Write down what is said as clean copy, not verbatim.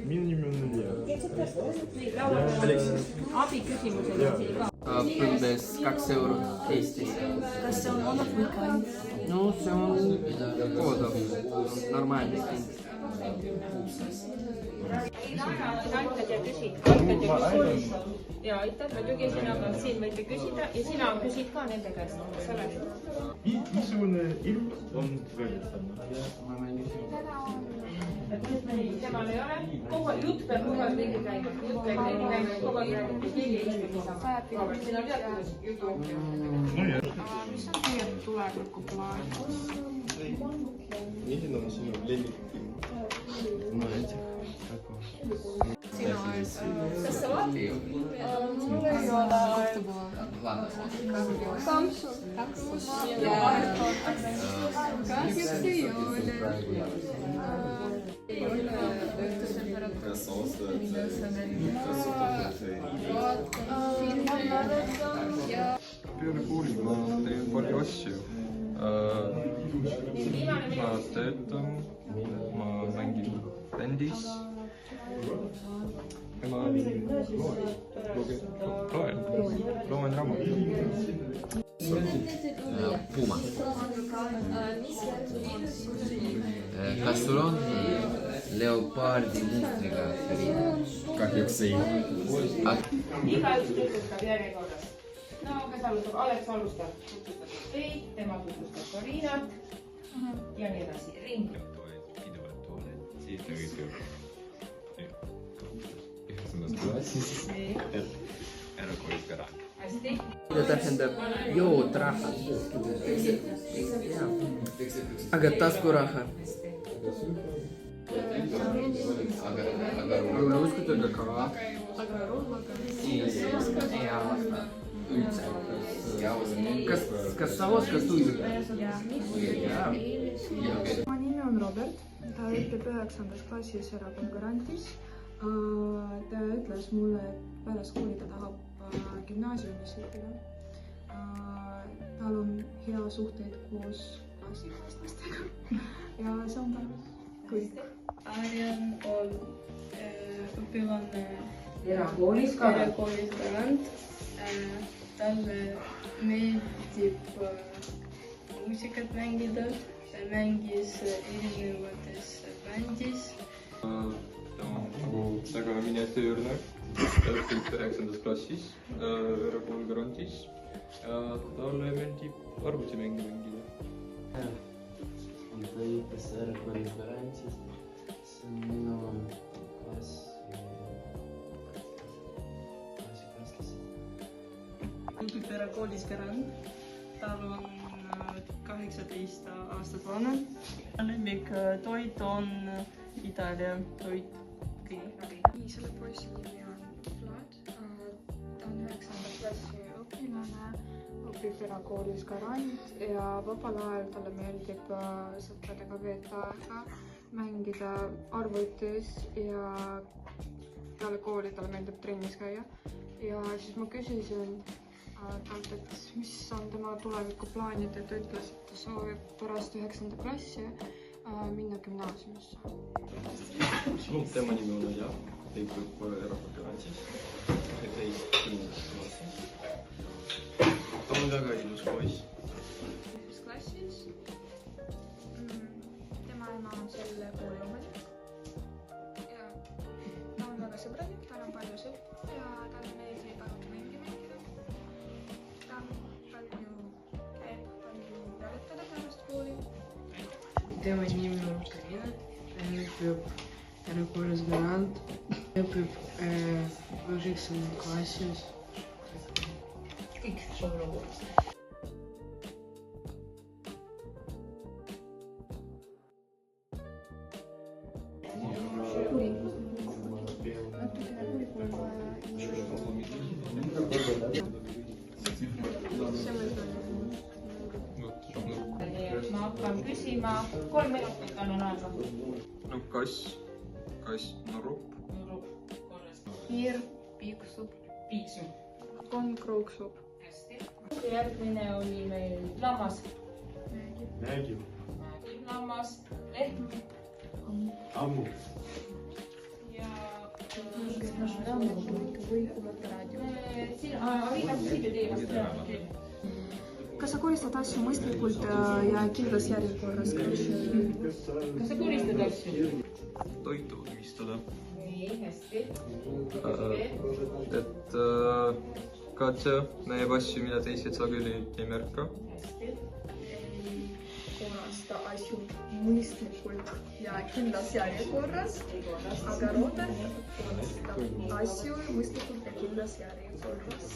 minu nimi on Ülja. Abiküsimused siin ka. Põlves 2 eurot Eestis. Kas see on olnud või ka? No see on oodav, normaalne hind. Aitad ja küsid. Ja aitab, muidugi sina ka siin võite küsida ja sina küsid ka nende käest. Missugune ilm on väljastanud? Temal ei ole. Kogu jutt peab kogu aeg ringi käima. Jutt peab ringi käima. Kogu aeg räägib. Keegi ei istu niisama. Siin on teatud jutu. Mis on teie tulevikuplaan? Milline on sinu lemmikfilm? Ma ei tea. Sinu ees. Kas sa vaatad? Mul ei ole. Samsung. Kahjuks ei ole. Ei ole õhtustemperatuur. Peale kooli ma teen palju asju. Ma töötan, ma mängin bändis. Ja ma loen raamatuid. Puma. Kas sul on leopardi mustriga? Kahjuks ei. Igaüks tutvustab järjekorras. No, kes alustab? Alex alustab. Tutvustab teid, tema tutvustab Karinat ja nii edasi. Ring. Siit ja kõik klassis. Ära koolis ka raha. Hästi. Mida tähendab jootraha? Aga taskuraha? Aga uskutada ka? Kas sa oskad tundida? Mu nimi on Robert, ta õpib 9. klassis erakonkurentis. Ta ütles mulle, et pärast kooli ta tahab gümnaasiumis õppida. Tal on hea suhteid koos klassikaaslastega ja see on päris kõik. Arjan on õpilane Erakoolis Garant. Talle meeldib muusikat mängida. Ta mängis erinevates bändis. Ta on nagu väga miniatüürne. Ta õpib 9. klassis erakooli Garantis. Ja talle meeldib arvutimänge mängida. Ta õppis erakooli Garantis. See on minu klassiklassis. Õpib erakoolis Garant. Tal on 18 aastat vanem. Lemmik toit on Itaalia toit. Nii, selle poisi nimi on Vlad. Ta on 9. klassi õpilane, õpib erakoolis Garant ja vabal ajal talle meeldib sõpradega veeta aega, mängida arvutis ja peale kooli talle meeldib trennis käia. Ja siis ma küsisin talt, et mis on tema tulevikuplaanid ja ta ütles, et ta soovib pärast 9. klassi minna gümnaasiumisse. Tema nimi on Ülja, ta õpib erakooli Garantis. 12. klassis. Ta on väga ilus poiss. Klassis. Tema ema on selle kooli omanik. Ja ta on väga sõbralik, tal on palju sõpru ja talle meeldib arvutimänge mängida. Ta käib palju jalutada pärast kooli. Tema nimi on Karina. Ta õpib erakoolis Garant. Ta õpib 9. klassis. Kõik soolukoolis. Ma hakkan küsima. 3 minutit annan aega. No kass norub. Hiir piiksub. Piiksub. Konn krooksub. Hästi. Järgmine oli meil lammas. Nägib. Lammas. Lehm. Ammu. Ja või kuulata raadiot. Digitaalne. Kas sa koristad asju mõistlikult ja kindlas järjekorras? Kas sa koristad asju? toitu valmistada. Nii, hästi. Et Katja näeb asju, mida teised sageli ei märka. Hästi. Korrasta asju mõistlikult ja kindlas järjekorras, aga Robert korrastab asju mõistlikult ja kindlas järjekorras.